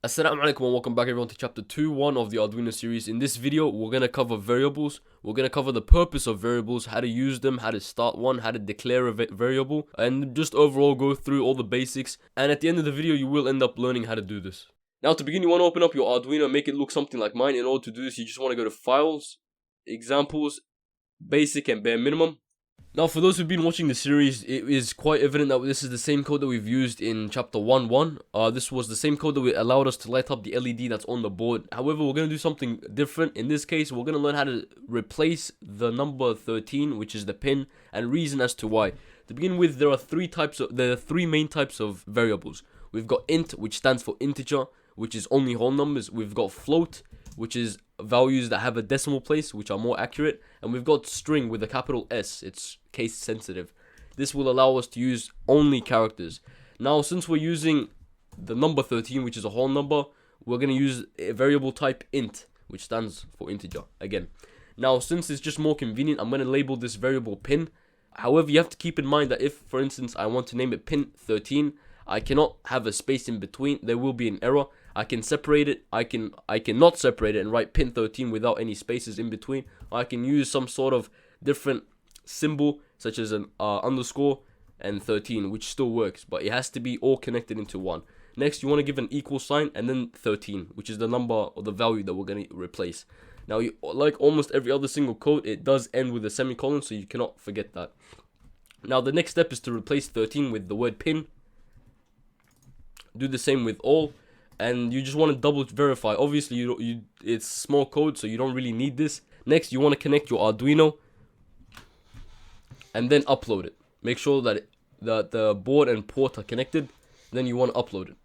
Assalamu alaikum and welcome back everyone to chapter 2.1 of the Arduino series. In this video, we're going to cover variables. We're going to cover the purpose of variables, how to use them, how to start one, how to declare a variable, and just overall go through all the basics. And at the end of the video, you will end up learning how to do this. Now to begin, you want to open up your Arduino and make it look something like mine. In order to do this, you just want to go to Files, Examples, Basic and Bare Minimum. Now, for those who've been watching the series, it is quite evident that this is the same code that we've used in chapter 1.1. This was the same code that allowed us to light up the LED that's on the board. However, we're going to do something different. In this case, we're going to learn how to replace the number 13, which is the pin, and reason as to why. To begin with, there are three main types of variables. We've got int, which stands for integer, which is only whole numbers. We've got float, which is values that have a decimal place, which are more accurate, and we've got string with a capital S. It's case sensitive. This will allow us to use only characters. Now, since we're using the number 13, which is a whole number, we're going to use a variable type int, which stands for integer again. Now, since it's just more convenient, I'm going to label this variable pin. However, you have to keep in mind that if, for instance, I want to name it pin 13, I cannot have a space in between. There will be an error. I can separate it. I cannot separate it and write pin 13 without any spaces in between. I can use some sort of different symbol such as an underscore and 13, which still works, but it has to be all connected into one. Next, you want to give an equal sign and then 13, which is the number or the value that we're going to replace. Now, like almost every other single code, it does end with a semicolon, so you cannot forget that. Now, the next step is to replace 13 with the word pin. Do the same with all. And you just want to double verify. Obviously, it's small code, so you don't really need this. Next, you want to connect your Arduino and then upload it. Make sure that the board and port are connected. Then you want to upload it.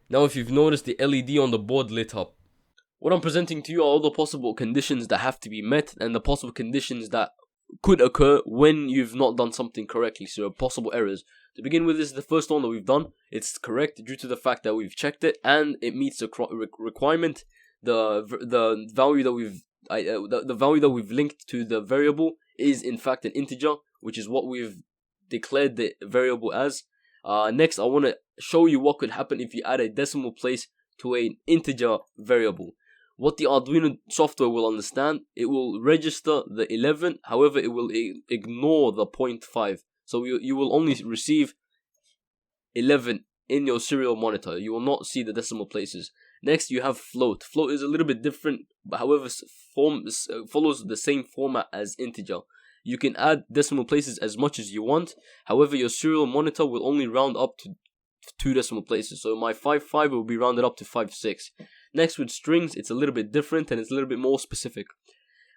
Now, if you've noticed, the LED on the board lit up. What I'm presenting to you are all the possible conditions that have to be met and the possible conditions that could occur when you've not done something correctly. So possible errors. To begin with, this is the first one that we've done. It's correct due to the fact that we've checked it and it meets the requirement. The value that we've linked to the variable is in fact an integer, which is what we've declared the variable as. Next, I want to show you what could happen if you add a decimal place to an integer variable. What the Arduino software will understand, it will register the 11, however, it will ignore the 0.5. So you will only receive 11 in your serial monitor. You will not see the decimal places. Next, you have float. Float is a little bit different, but however, follows the same format as integer. You can add decimal places as much as you want. However, your serial monitor will only round up to 2 decimal places. So my 5.5 will be rounded up to 5.6. Next, with strings, it's a little bit different and it's a little bit more specific.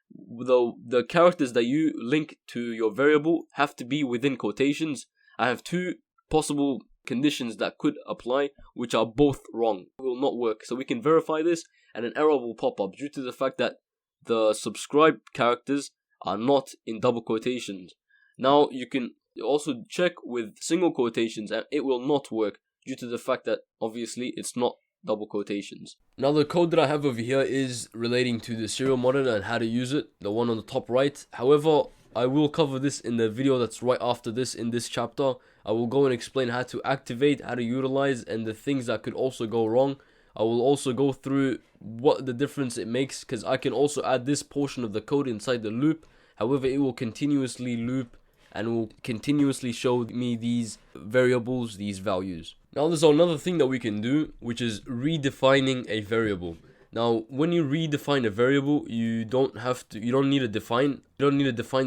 The characters that you link to your variable have to be within quotations. I have two possible conditions that could apply, which are both wrong. It will not work. So we can verify this and an error will pop up due to the fact that the subscribed characters are not in double quotations. Now you can also check with single quotations and it will not work due to the fact that obviously it's not double quotations. Now the code that I have over here is relating to the serial monitor and how to use it, the one on the top right. However, I will cover this in the video that's right after this in this chapter. I will go and explain how to activate, how to utilize, and the things that could also go wrong. I will also go through what the difference it makes, because I can also add this portion of the code inside the loop. However, it will continuously loop and will continuously show me these variables, these values. Now there's another thing that we can do, which is redefining a variable. Now, when you redefine a variable, you don't need to define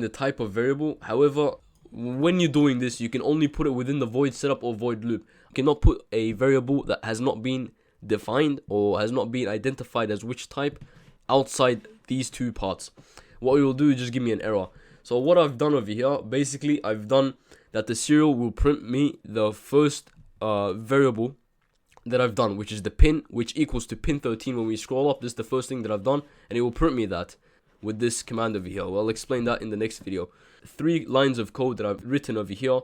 the type of variable. However, when you're doing this, you can only put it within the void setup or void loop. You cannot put a variable that has not been defined or has not been identified as which type outside these two parts. What we will do is just give me an error. So what I've done over here, basically I've done that the serial will print me the first variable that I've done, which is the pin, which equals to pin 13. When we scroll up, this is the first thing that I've done, and it will print me that with this command over here. Well, I'll explain that in the next video. 3 lines of code that I've written over here.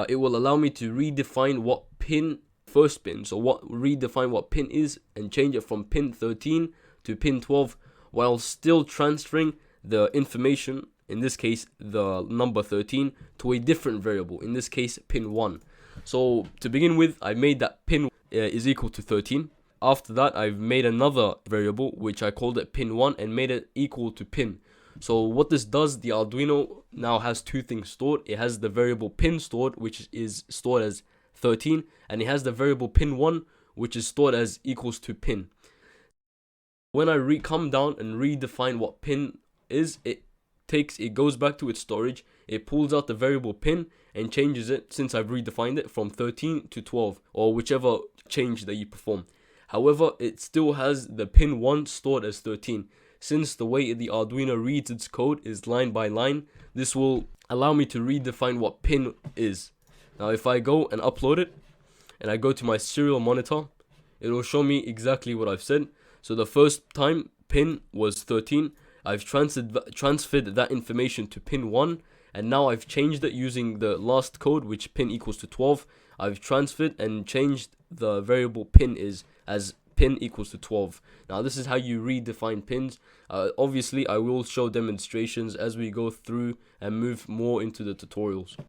It will allow me to redefine what pin, first pin, so redefine what pin is and change it from pin 13 to pin 12 while still transferring the information, in this case the number 13, to a different variable, in this case pin 1. So to begin with, I made that pin is equal to 13. After that, I've made another variable which I called it pin1 and made it equal to pin. So what this does, the Arduino now has two things stored. It has the variable pin stored, which is stored as 13, and it has the variable pin1, which is stored as equals to pin. When I come down and redefine what pin is, it goes back to its storage, it pulls out the variable pin and changes it, since I've redefined it, from 13 to 12, or whichever change that you perform. However, it still has the pin 1 stored as 13. Since the way the Arduino reads its code is line by line, this will allow me to redefine what pin is. Now if I go and upload it, and I go to my serial monitor, it will show me exactly what I've said. So the first time pin was 13, I've transferred that information to pin 1, and now I've changed it using the last code, which pin equals to 12. I've transferred and changed the variable pin is as pin equals to 12. Now this is how you redefine pins. Obviously I will show demonstrations as we go through and move more into the tutorials.